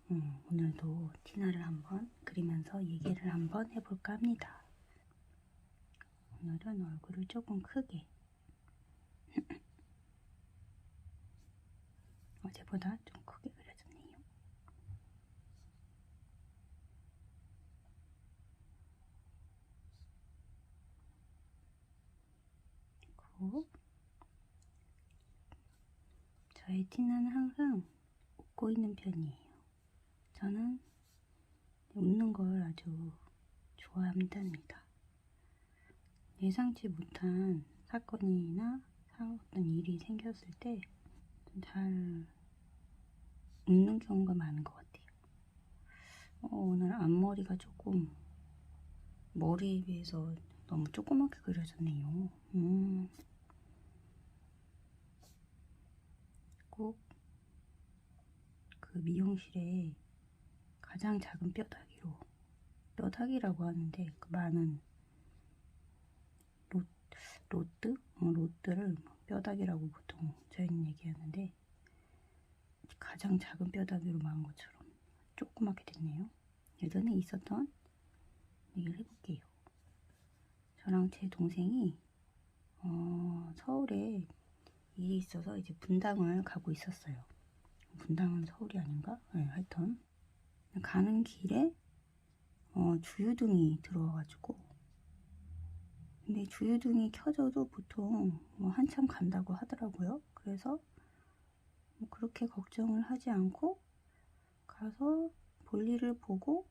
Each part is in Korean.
오늘도 티나를 한번 그리면서 얘기를 한번 해볼까 합니다. 오늘은 얼굴을 조금 크게 어제보다 좀 크게 그려졌네요. 그리고 저의 티나는 항상 웃고 있는 편이에요. 저는 웃는 걸 아주 좋아한답니다. 예상치 못한 사건이나 어떤 일이 생겼을 때 잘 웃는 경우가 많은 것 같아요. 오늘 앞머리가 조금 머리에 비해서 너무 조그맣게 그려졌네요. 꼭 그 미용실에 가장 작은 뼈다귀라고 하는데 그 많은 롯들을 뼈다귀라고 보통 저희는 얘기하는데 가장 작은 뼈다귀로 만든 것처럼 조그맣게 됐네요. 예전에 있었던 얘기를 해볼게요. 저랑 제 동생이 서울에 일이 있어서 이제 분당을 가고 있었어요. 분당은 서울이 아닌가? 네, 하여튼 가는 길에 주유등이 들어와가지고, 근데 주유등이 켜져도 보통 한참 간다고 하더라고요. 그래서 그렇게 걱정을 하지 않고 가서 볼일을 보고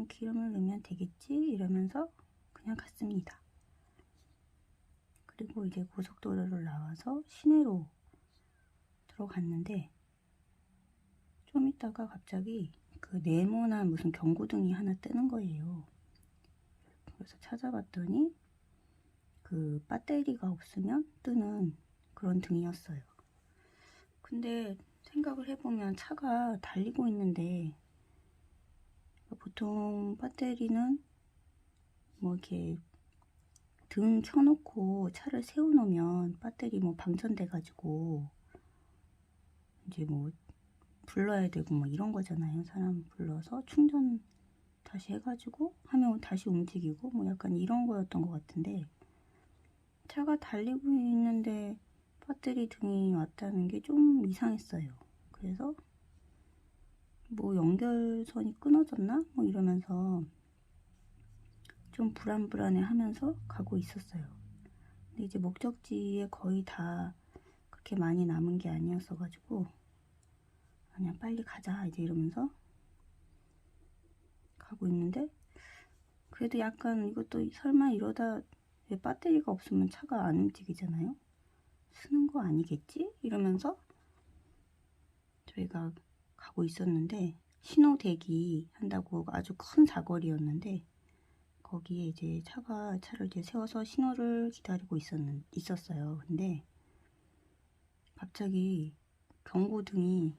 기름을 넣으면 되겠지 이러면서 그냥 갔습니다. 그리고 이제 고속도로를 나와서 시내로 들어갔는데 좀 있다가 갑자기 그 네모난 무슨 경고등이 하나 뜨는 거예요. 그래서 찾아봤더니 그 배터리가 없으면 뜨는 그런 등이었어요. 근데 생각을 해보면 차가 달리고 있는데 보통 배터리는 이렇게 등 켜놓고 차를 세워놓으면 배터리 방전돼가지고 이제 불러야 되고 이런 거잖아요. 사람 불러서 충전 다시 해가지고 하면 다시 움직이고 약간 이런 거였던 것 같은데, 차가 달리고 있는데 배터리 등이 왔다는 게 좀 이상했어요. 그래서 연결선이 끊어졌나? 이러면서 좀 불안불안해 하면서 가고 있었어요. 근데 이제 목적지에 거의 다 그렇게 많이 남은 게 아니었어가지고 그냥 빨리 가자 이제 이러면서 가고 있는데, 그래도 약간 이것도 설마 이러다 왜 배터리가 없으면 차가 안 움직이잖아요. 쓰는 거 아니겠지? 이러면서 저희가 가고 있었는데, 신호 대기 한다고 아주 큰 사거리였는데 거기에 이제 차를 이제 세워서 신호를 기다리고 있었어요. 근데 갑자기 경고등이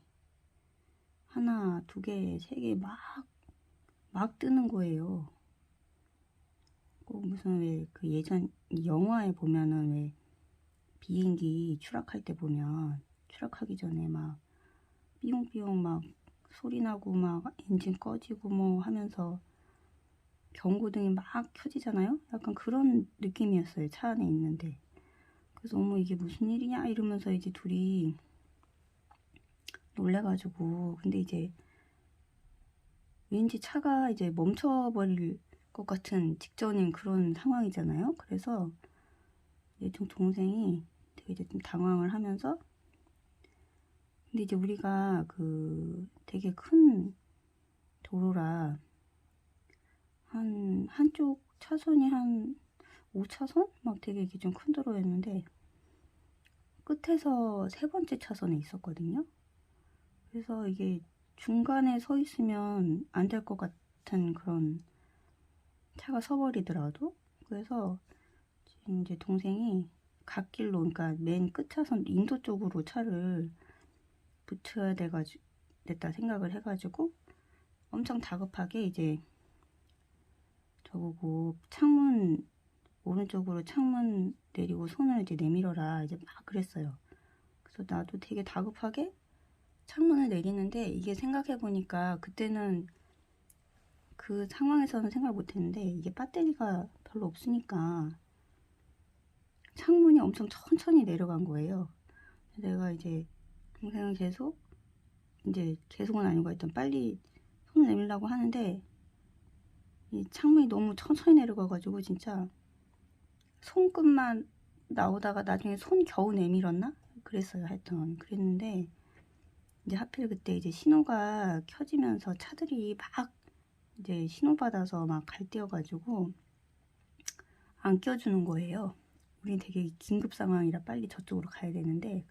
하나, 두 개, 세 개 막 뜨는 거예요. 꼭 무슨 왜 그 예전 영화에 보면은 왜 비행기 추락할 때 보면 추락하기 전에 삐용삐용 소리 나고 엔진 꺼지고 하면서 경고등이 막 켜지잖아요. 약간 그런 느낌이었어요. 차 안에 있는데. 그래서 이게 무슨 일이냐 이러면서 이제 둘이 놀래가지고, 근데 이제 왠지 차가 이제 멈춰버릴 것 같은 직전인 그런 상황이잖아요. 그래서 내 동생이 되게 이제 좀 당황을 하면서, 근데 이제 우리가 되게 큰 도로라 한쪽 차선이 한 5차선? 되게 이게 좀 큰 도로였는데 끝에서 세 번째 차선에 있었거든요. 그래서 이게 중간에 서 있으면 안 될 것 같은 그런 차가 서버리더라도, 그래서 이제 동생이 갓길로, 그러니까 맨 끝 차선 인도 쪽으로 차를 붙여야 됐다 생각을 해가지고 엄청 다급하게 이제 저보고 오른쪽으로 창문 내리고 손을 이제 내밀어라 이제 막 그랬어요. 그래서 나도 되게 다급하게 창문을 내리는데 이게 생각해보니까 그때는 그 상황에서는 생각 못했는데 이게 배터리가 별로 없으니까 창문이 엄청 천천히 내려간 거예요. 내가 이제 동생은 계속은 아니고 하여튼 빨리 손을 내밀려고 하는데 이 창문이 너무 천천히 내려가가지고 진짜 손끝만 나오다가 나중에 손 겨우 내밀었나? 그랬어요. 하여튼 그랬는데 이제 하필 그때 이제 신호가 켜지면서 차들이 막 이제 신호 받아서 막 갈 때여가지고 안 껴주는 거예요. 우린 되게 긴급 상황이라 빨리 저쪽으로 가야 되는데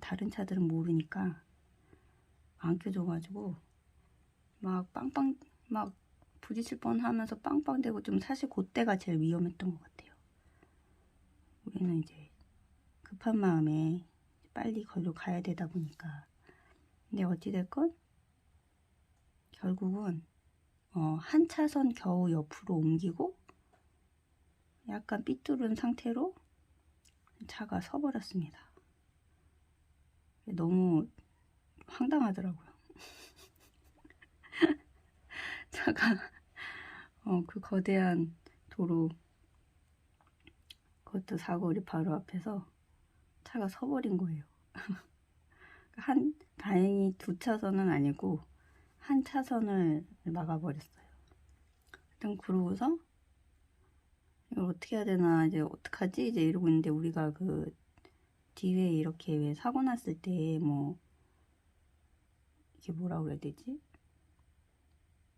다른 차들은 모르니까 안 껴줘가지고 막 빵빵 막 부딪힐 뻔하면서 빵빵대고 좀 사실 그때가 제일 위험했던 것 같아요. 우리는 이제 급한 마음에 빨리 거기로 가야 되다 보니까 근데 어찌됐건 결국은 한 차선 겨우 옆으로 옮기고 약간 삐뚤은 상태로 차가 서버렸습니다. 너무 황당하더라고요. 차가 그 거대한 도로 그것도 사거리 바로 앞에서 차가 서버린 거예요. 다행히 두 차선은 아니고 한 차선을 막아버렸어요. 일단 그러고서 이걸 어떻게 해야 되나 이제 어떡하지 이제 이러고 있는데 우리가 그 뒤에 이렇게 왜 사고 났을 때 뭐 이게 뭐라 그래야 되지?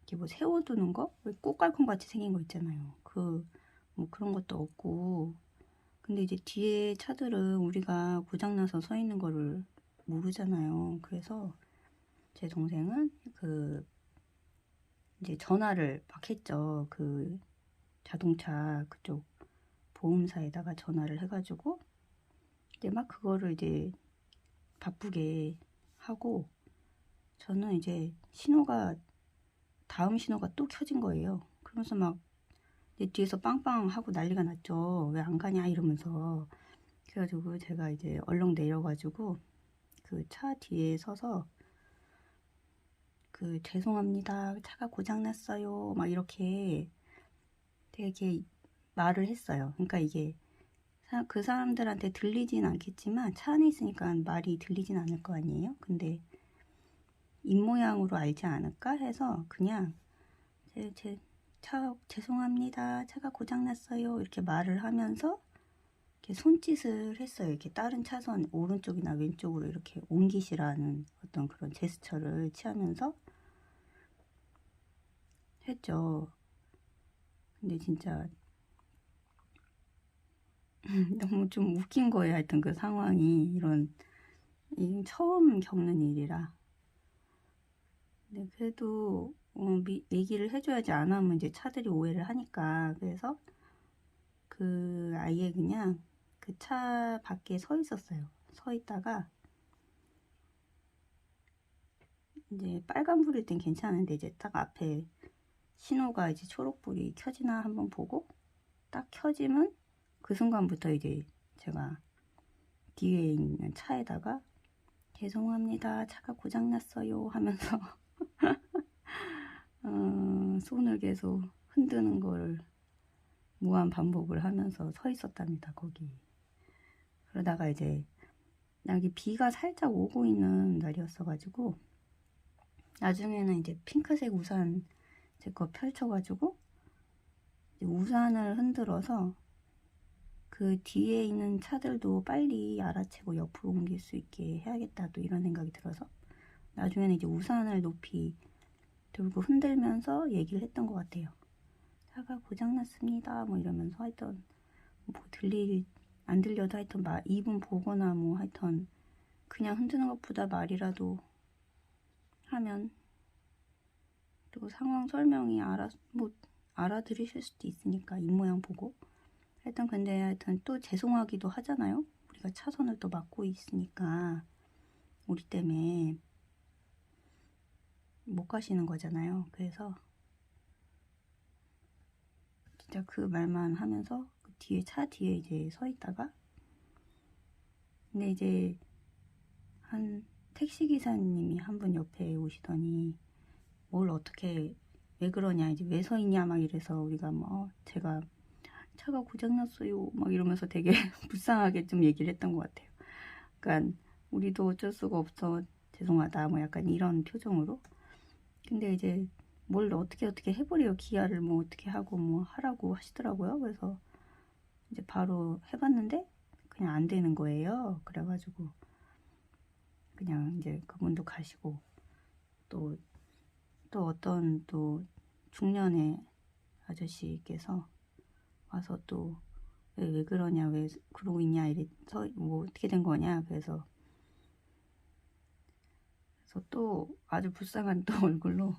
이게 뭐 세워두는 거? 왜 꽃갈콘 같이 생긴 거 있잖아요. 뭐 그런 것도 없고 근데 이제 뒤에 차들은 우리가 고장나서 서 있는 거를 모르잖아요. 그래서 제 동생은 이제 전화를 막 했죠. 그 자동차 그쪽 보험사에다가 전화를 해가지고 이제 막 그거를 이제 바쁘게 하고 저는 이제 다음 신호가 또 켜진 거예요. 그러면서 막 뒤에서 빵빵 하고 난리가 났죠. 왜 안 가냐 이러면서 그래가지고 제가 이제 얼렁 내려가지고 그 차 뒤에 서서 죄송합니다. 차가 고장났어요. 막 이렇게 되게 말을 했어요. 그러니까 이게 그 사람들한테 들리진 않겠지만 차 안에 있으니까 말이 들리진 않을 거 아니에요. 근데 입모양으로 알지 않을까 해서 그냥 죄송합니다. 차가 고장났어요. 이렇게 말을 하면서 이렇게 손짓을 했어요. 이렇게 다른 차선 오른쪽이나 왼쪽으로 이렇게 옮기시라는 어떤 그런 제스처를 취하면서 했죠. 근데 진짜 너무 좀 웃긴 거예요. 하여튼 그 상황이 이 처음 겪는 일이라. 근데 그래도 얘기를 해줘야지 안 하면 이제 차들이 오해를 하니까 그래서 아예 그냥 그 차 밖에 서 있었어요. 서 있다가 이제 빨간불일 땐 괜찮은데 이제 딱 앞에 신호가 이제 초록불이 켜지나 한번 보고 딱 켜지면 그 순간부터 이제 제가 뒤에 있는 차에다가 죄송합니다. 차가 고장났어요 하면서 손을 계속 흔드는 걸 무한 반복을 하면서 서 있었답니다. 거기. 그러다가 이제 여기 비가 살짝 오고 있는 날이었어가지고 나중에는 이제 핑크색 우산 제 거 펼쳐가지고 우산을 흔들어서 그 뒤에 있는 차들도 빨리 알아채고 옆으로 옮길 수 있게 해야겠다 또 이런 생각이 들어서 나중에는 이제 우산을 높이 들고 흔들면서 얘기를 했던 것 같아요. 차가 고장났습니다. 뭐 이러면서 하여튼 뭐 안 들려도 하여튼 입은 보거나 뭐 하여튼 그냥 흔드는 것보다 말이라도 하면 또 상황 설명이 알아들으실 수도 있으니까 입모양 보고 근데 하여튼 또 죄송하기도 하잖아요. 우리가 차선을 또 막고 있으니까 우리 때문에 못 가시는 거잖아요. 그래서 진짜 그 말만 하면서 차 뒤에 이제 서 있다가 근데 이제 한 택시기사님이 한 분 옆에 오시더니 뭘 어떻게 왜 그러냐 이제 왜 서 있냐 막 이래서 우리가 뭐 제가 차가 고장났어요 막 이러면서 되게 불쌍하게 좀 얘기를 했던 것 같아요. 그러니까 우리도 어쩔 수가 없어 죄송하다 뭐 약간 이런 표정으로. 근데 이제 뭘 어떻게 해보래요. 기아를 뭐 어떻게 하고 뭐 하라고 하시더라고요. 그래서 이제 바로 해봤는데 그냥 안 되는 거예요. 그래가지고 그냥 이제 그분도 가시고 또 어떤 또 중년의 아저씨께서 와서 또 왜 그러냐 왜 그러고 있냐 이래서 뭐 어떻게 된 거냐 그래서 또 아주 불쌍한 또 얼굴로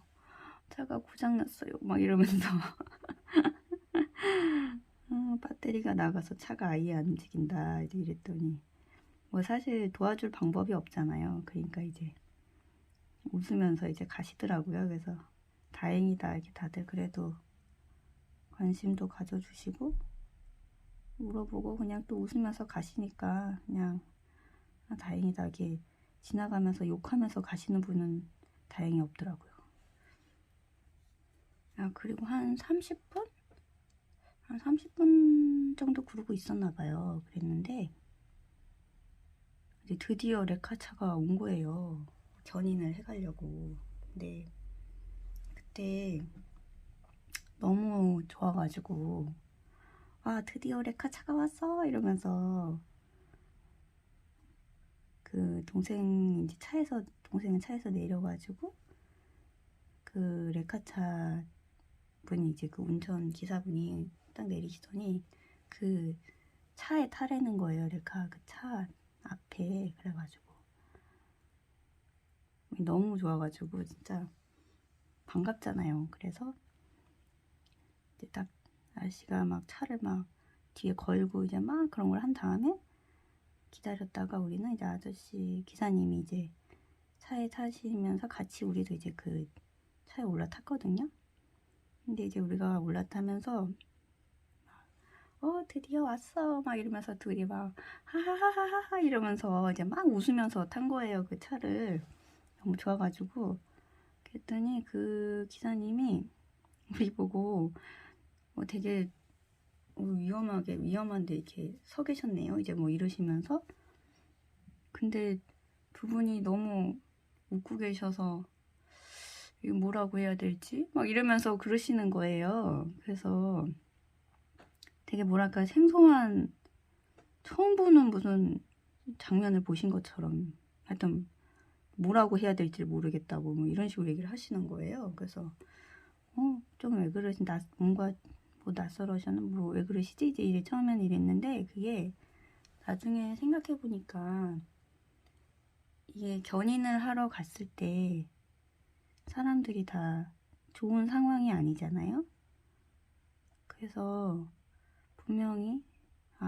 차가 고장났어요 막 이러면서 배터리가 나가서 차가 아예 안 움직인다 이랬더니 뭐 사실 도와줄 방법이 없잖아요. 그러니까 이제 웃으면서 이제 가시더라고요. 그래서 다행이다 이렇게 다들 그래도 관심도 가져주시고 물어보고 그냥 또 웃으면서 가시니까 그냥 다행이다 이렇게 지나가면서 욕하면서 가시는 분은 다행히 없더라고요. 그리고 한 30분? 한 30분 정도 그러고 있었나 봐요. 그랬는데 이제 드디어 레카차가 온 거예요. 견인을 해가려고. 근데 그때 너무 좋아가지고 드디어 레카차가 왔어 이러면서 그 동생은 차에서 내려가지고 그 레카차 분이 이제 그 운전 기사분이 딱 내리시더니 그 차에 타라는 거예요. 레카 그 차 앞에. 그래가지고 너무 좋아가지고 진짜 반갑잖아요. 그래서 이제 딱 아저씨가 막 차를 막 뒤에 걸고 이제 막 그런 걸 한 다음에 기다렸다가 우리는 이제 아저씨 기사님이 이제 차에 타시면서 같이 우리도 이제 그 차에 올라탔거든요. 근데 이제 우리가 올라타면서 드디어 왔어 막 이러면서 둘이 막 하하하하하 이러면서 이제 막 웃으면서 탄 거예요. 그 차를 너무 좋아가지고. 그랬더니 그 기사님이 우리 보고 되게 위험한데 이렇게 서 계셨네요. 이제 뭐 이러시면서. 근데 두 분이 너무 웃고 계셔서 이거 뭐라고 해야 될지 막 이러면서 그러시는 거예요. 그래서 되게 뭐랄까 생소한 처음 보는 무슨 장면을 보신 것처럼 하여튼 뭐라고 해야 될지 모르겠다고 뭐 이런 식으로 얘기를 하시는 거예요. 그래서 좀 왜 그러시 뭔가 뭐 낯설으셔는 뭐 왜 그러시지 이제 처음에는 이랬는데 그게 나중에 생각해 보니까 이게 견인을 하러 갔을 때 사람들이 다 좋은 상황이 아니잖아요. 그래서 분명히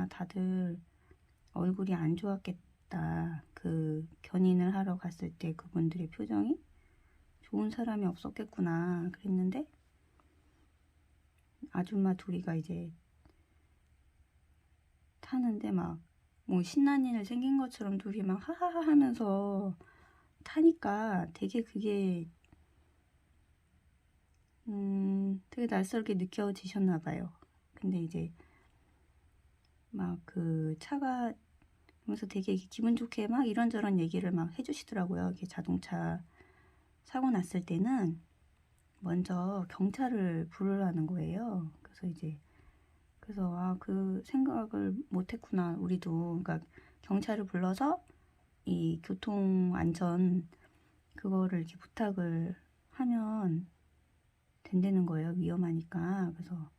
다들 얼굴이 안 좋았겠다. 그 견인을 하러 갔을 때 그분들의 표정이 좋은 사람이 없었겠구나 그랬는데 아줌마 둘이가 이제 타는데 막 뭐 신난 일 생긴 것처럼 둘이 막 하하하 하면서 타니까 되게 그게 되게 낯설게 느껴지셨나 봐요. 근데 이제 막 그 차가 그래서 되게 기분 좋게 막 이런저런 얘기를 막 해주시더라고요. 이게 자동차 사고 났을 때는 먼저 경찰을 부르라는 거예요. 그래서 그 생각을 못했구나 우리도. 그러니까 경찰을 불러서 이 교통 안전 그거를 이렇게 부탁을 하면 된다는 거예요. 위험하니까. 그래서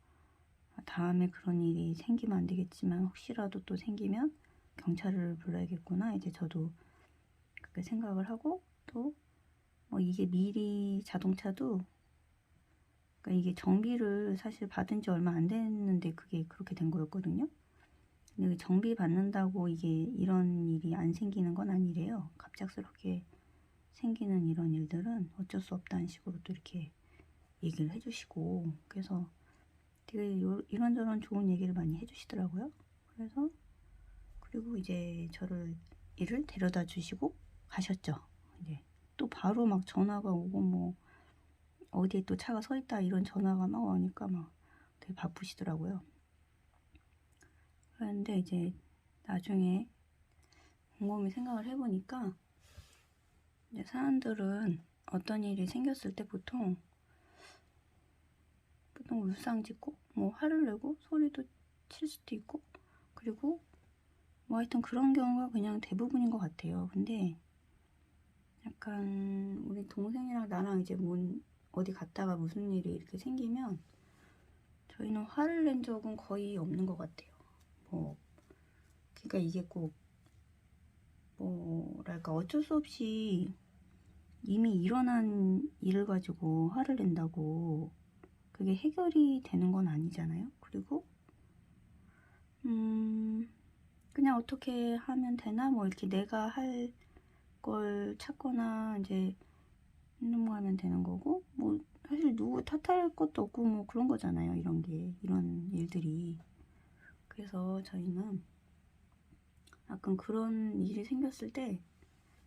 다음에 그런 일이 생기면 안 되겠지만 혹시라도 또 생기면 경찰을 불러야겠구나. 이제 저도 그렇게 생각을 하고 또 뭐 이게 미리 자동차도 그러니까 이게 정비를 사실 받은 지 얼마 안 됐는데 그게 그렇게 된 거였거든요. 근데 정비 받는다고 이게 이런 일이 안 생기는 건 아니래요. 갑작스럽게 생기는 이런 일들은 어쩔 수 없다는 식으로 또 이렇게 얘기를 해주시고 그래서 되게 이런저런 좋은 얘기를 많이 해주시더라고요. 그리고 이제 이를 데려다 주시고 가셨죠. 바로 막 전화가 오고 뭐 어디에 또 차가 서 있다 이런 전화가 막 오니까 막 되게 바쁘시더라고요. 그런데 이제 나중에 곰곰이 생각을 해보니까 이제 사람들은 어떤 일이 생겼을 때 보통 울상 짓고 뭐 화를 내고 소리도 칠 수도 있고 그리고 뭐 하여튼 그런 경우가 그냥 대부분인 것 같아요. 근데 약간 우리 동생이랑 나랑 이제 어디 갔다가 무슨 일이 이렇게 생기면 저희는 화를 낸 적은 거의 없는 것 같아요. 뭐 그러니까 이게 꼭 뭐랄까 어쩔 수 없이 이미 일어난 일을 가지고 화를 낸다고 그게 해결이 되는 건 아니잖아요. 그리고 그냥 어떻게 하면 되나 뭐 이렇게 내가 할 걸 찾거나 이제 넘어가면 되는 거고 뭐 사실 누구 탓할 것도 없고 뭐 그런 거잖아요. 이런 일들이. 그래서 저희는 약간 그런 일이 생겼을 때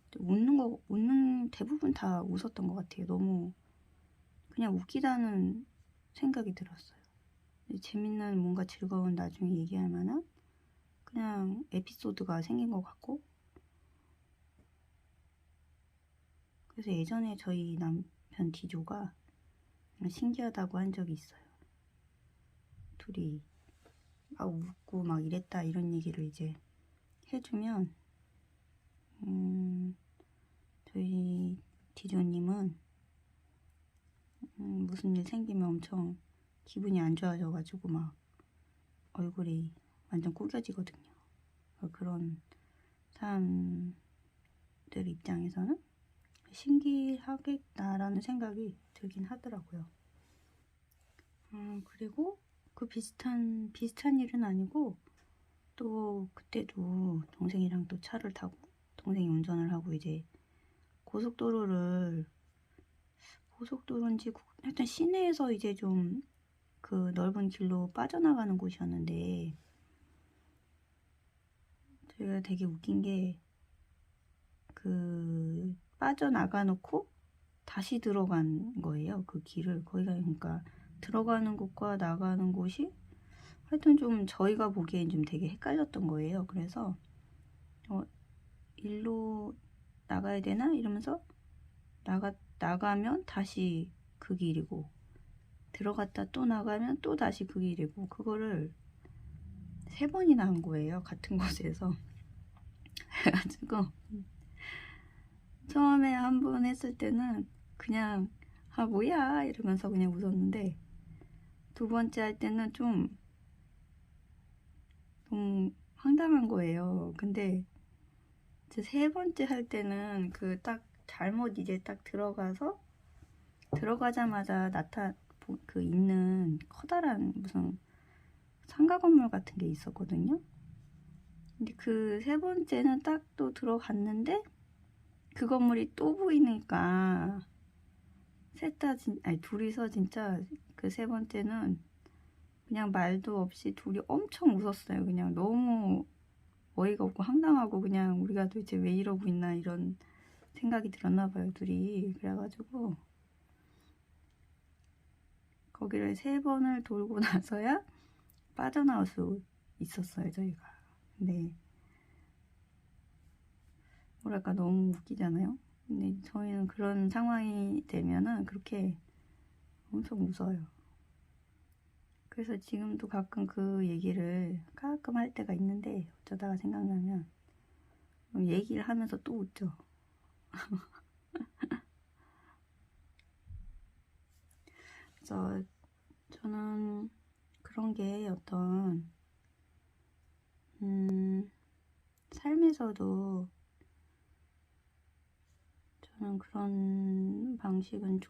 대부분 다 웃었던 것 같아요. 너무 그냥 웃기다는 생각이 들었어요. 재밌는 뭔가 즐거운 나중에 얘기할 만한 그냥 에피소드가 생긴 것 같고 그래서 예전에 저희 남편 D조가 신기하다고 한 적이 있어요. 둘이 막 웃고 막 이랬다 이런 얘기를 이제 해주면 저희 D조님은 무슨 일 생기면 엄청 기분이 안 좋아져가지고 막 얼굴이 완전 꾸겨지거든요. 그런 사람들 입장에서는 신기하겠다라는 생각이 들긴 하더라고요. 그리고 그 비슷한 일은 아니고 또 그때도 동생이랑 또 차를 타고 동생이 운전을 하고 이제 고속도로인지 하여튼 시내에서 이제 좀 그 넓은 길로 빠져나가는 곳이었는데 저희가 되게 웃긴 게 그 빠져나가 놓고 다시 들어간 거예요. 그 길을 거기가 그러니까 들어가는 곳과 나가는 곳이 하여튼 좀 저희가 보기엔 좀 되게 헷갈렸던 거예요. 그래서 일로 나가야 되나 이러면서 나가면 다시 그 길이고 들어갔다 또 나가면 또 다시 그 길이고 그거를 3번이나 한 거예요. 같은 곳에서. 그래가지고 처음에 한 번 했을 때는 그냥 뭐야 이러면서 그냥 웃었는데 두 번째 할 때는 좀 황당한 거예요. 근데 이제 세 번째 할 때는 그 딱 잘못 이제 딱 들어가자마자 있는 커다란 무슨 상가 건물 같은 게 있었거든요. 근데 그 세 번째는 딱 또 들어갔는데 그 건물이 또 보이니까 둘이서 진짜 그 세 번째는 그냥 말도 없이 둘이 엄청 웃었어요. 그냥 너무 어이가 없고 황당하고 그냥 우리가 도대체 왜 이러고 있나 이런 생각이 들었나 봐요, 둘이. 그래가지고 거기를 3번을 돌고 나서야 빠져나올 수 있었어요, 저희가. 근데 뭐랄까 너무 웃기잖아요. 근데 저희는 그런 상황이 되면은 그렇게 엄청 웃어요. 그래서 지금도 가끔 그 얘기를 가끔 할 때가 있는데 어쩌다가 생각나면 얘기를 하면서 또 웃죠. 그래서 저는 그런 게 어떤 삶에서도 저는 그런 방식은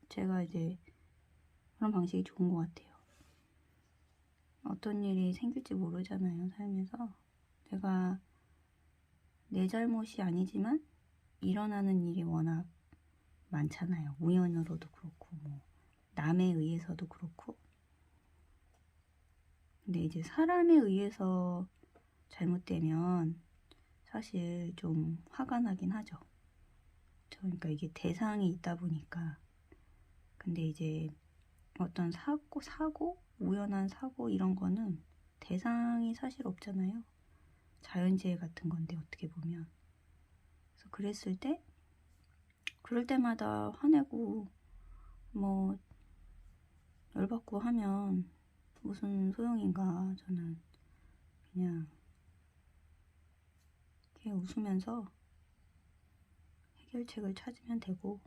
제가 이제 그런 방식이 좋은 것 같아요. 어떤 일이 생길지 모르잖아요, 삶에서. 내가 내 잘못이 아니지만 일어나는 일이 워낙 많잖아요. 우연으로도 그렇고 뭐 남에 의해서도 그렇고. 근데 이제 사람에 의해서 잘못되면 사실 좀 화가 나긴 하죠. 그러니까 이게 대상이 있다 보니까. 근데 이제 어떤 사고, 우연한 사고 이런 거는 대상이 사실 없잖아요. 자연재해 같은 건데 어떻게 보면. 그래서 그랬을 때 그럴 때마다 화내고 뭐 열받고 하면 무슨 소용인가. 저는 그냥 이렇게 웃으면서 해결책을 찾으면 되고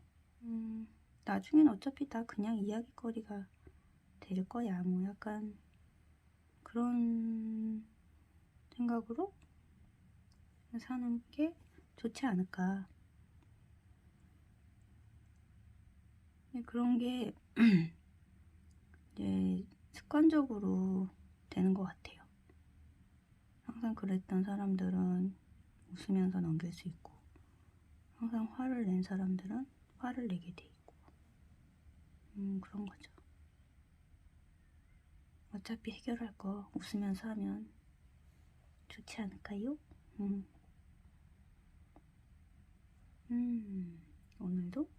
나중엔 어차피 다 그냥 이야기거리가 될 거야. 뭐 약간 그런 생각으로 사는 게 좋지 않을까. 그런 게 이제 습관적으로 되는 것 같아요. 항상 그랬던 사람들은 웃으면서 넘길 수 있고, 항상 화를 낸 사람들은 화를 내게 돼 있고, 그런 거죠. 어차피 해결할 거 웃으면서 하면 좋지 않을까요? 오늘도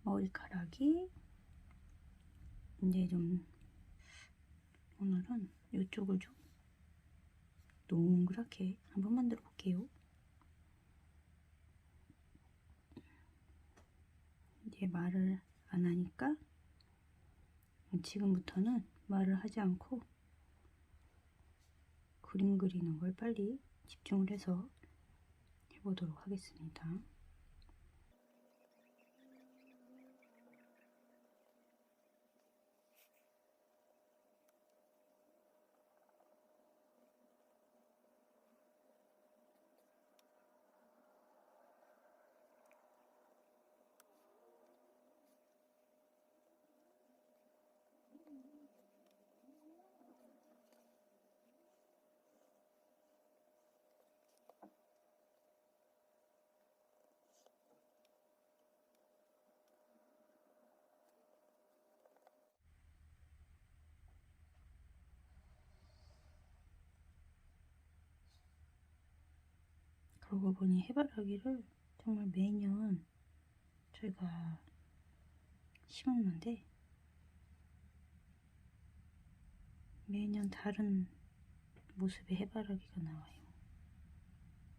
머리카락이 이제 좀 오늘은 이쪽을 좀 동그랗게 한번 만들어 볼게요. 이제 말을 안 하니까 지금부터는 말을 하지 않고 그림 그리는 걸 빨리 집중을 해서 해보도록 하겠습니다. 그러고 보니 해바라기를 정말 매년 저희가 심었는데 매년 다른 모습의 해바라기가 나와요.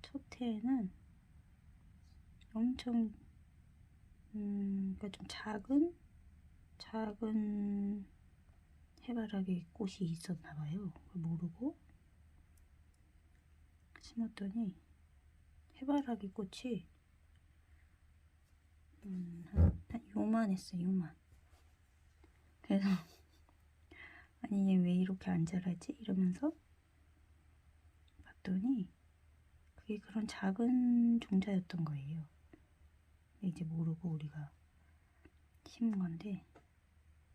첫 해에는 엄청 그러니까 좀 작은 해바라기 꽃이 있었나 봐요. 그걸 모르고 심었더니 해바라기 꽃이 한 요만했어요. 요만. 그래서 아니 얘 왜 이렇게 안 자라지? 이러면서 봤더니 그게 그런 작은 종자였던 거예요. 이제 모르고 우리가 심은 건데,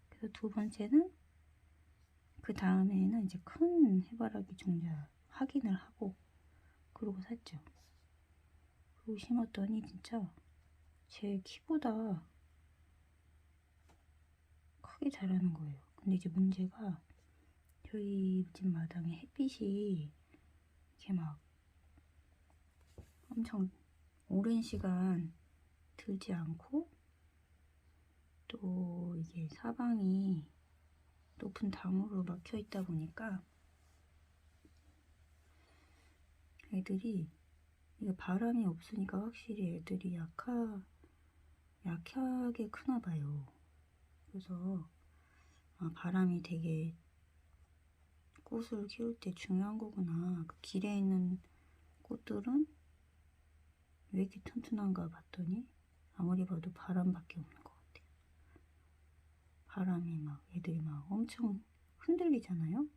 그래서 두 번째는 그 다음에는 이제 큰 해바라기 종자 확인을 하고 그러고 샀죠. 그리고 심었더니 진짜 제 키보다 크게 자라는 거예요. 근데 이제 문제가 저희 집 마당에 햇빛이 이렇게 막 엄청 오랜 시간 들지 않고, 또 이게 사방이 높은 나무로 막혀 있다 보니까 애들이, 이게 바람이 없으니까 확실히 애들이 약하게 크나 봐요. 그래서 바람이 되게 꽃을 키울 때 중요한 거구나. 그 길에 있는 꽃들은 왜 이렇게 튼튼한가 봤더니 아무리 봐도 바람밖에 없는 것 같아요. 바람이 막 애들이 막 엄청 흔들리잖아요.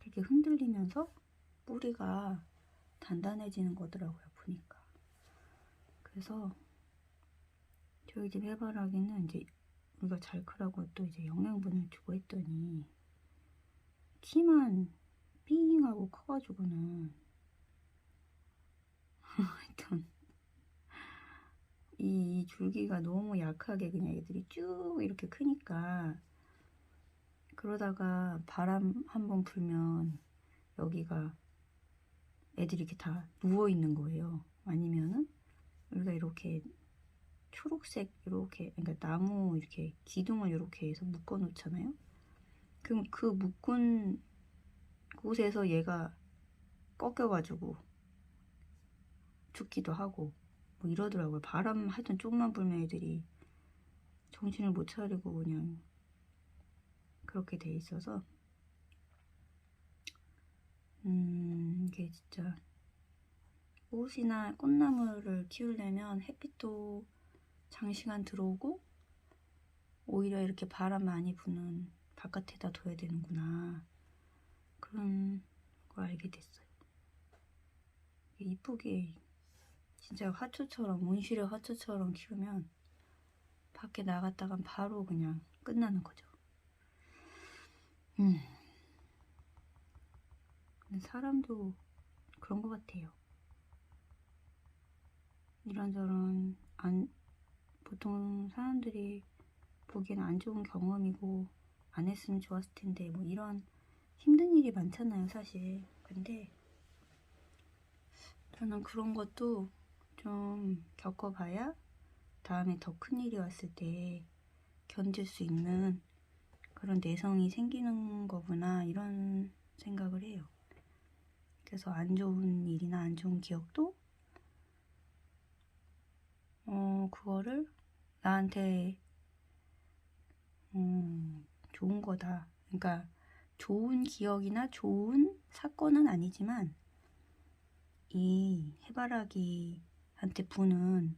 그렇게 흔들리면서 뿌리가 단단해지는 거더라고요, 보니까. 그래서 저희 집 해바라기는 이제 우리가 잘 크라고 또 이제 영양분을 주고 했더니 키만 삥하고 커가지고는 하여튼 이 줄기가 너무 약하게 그냥 애들이 쭉 이렇게 크니까, 그러다가 바람 한번 불면 여기가 애들이 이렇게 다 누워 있는 거예요. 아니면은 우리가 이렇게 초록색 이렇게, 그러니까 나무 이렇게 기둥을 이렇게 해서 묶어 놓잖아요. 그럼 그 묶은 곳에서 얘가 꺾여가지고 죽기도 하고 뭐 이러더라고요. 바람 하여튼 조금만 불면 애들이 정신을 못 차리고 그냥 그렇게 돼 있어서 이게 진짜 꽃이나 꽃나무를 키우려면 햇빛도 장시간 들어오고 오히려 이렇게 바람 많이 부는 바깥에다 둬야 되는구나, 그런 걸 알게 됐어요. 이쁘게 진짜 화초처럼, 온실의 화초처럼 키우면 밖에 나갔다간 바로 그냥 끝나는 거죠. 근데 사람도 그런 것 같아요. 이런저런 보통 사람들이 보기엔 안 좋은 경험이고 안 했으면 좋았을 텐데 뭐 이런 힘든 일이 많잖아요, 사실. 근데 저는 그런 것도 좀 겪어봐야 다음에 더 큰 일이 왔을 때 견딜 수 있는 그런 내성이 생기는 거구나, 이런 생각을 해요. 그래서 안 좋은 일이나 안 좋은 기억도 그거를 나한테 좋은 거다. 그러니까 좋은 기억이나 좋은 사건은 아니지만 이 해바라기한테 부는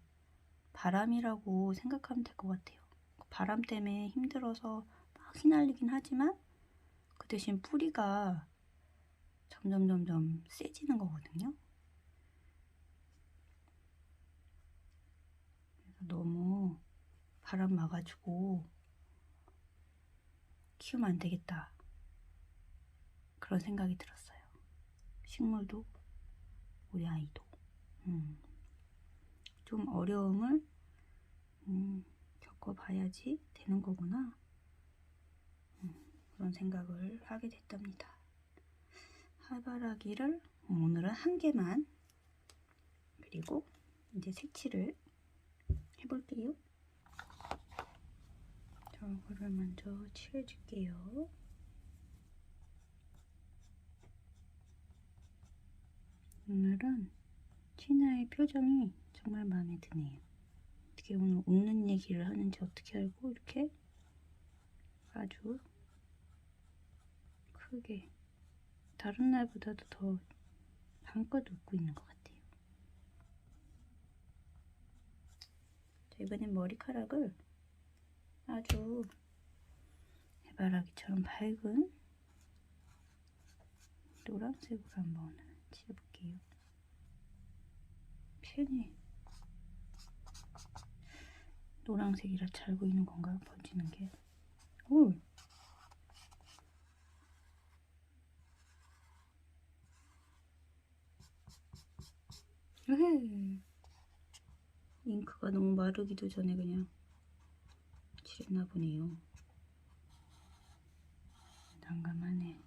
바람이라고 생각하면 될 것 같아요. 바람 때문에 힘들어서 막 휘날리긴 하지만 그 대신 뿌리가 점점 세지는 거거든요. 그래서 너무 바람 막아주고 키우면 안 되겠다, 그런 생각이 들었어요. 식물도 우리 아이도 좀 어려움을 겪어봐야지 되는 거구나, 그런 생각을 하게 됐답니다. 해바라기를 오늘은 한 개만, 그리고 이제 색칠을 해볼게요. 저거를 먼저 칠해줄게요. 오늘은 티나의 표정이 정말 마음에 드네요. 어떻게 오늘 웃는 얘기를 하는지 어떻게 알고 이렇게 아주 크게, 다른 날보다도 더 한껏 웃고 있는 것 같아요. 자, 이번엔 머리카락을 아주 해바라기처럼 밝은 노란색으로 한번 칠해볼게요. 펜이 노란색이라 잘 보이는 건가요? 번지는 게. 오! 으헤. 잉크가 너무 마르기도 전에 그냥 칠했나 보네요. 난감하네.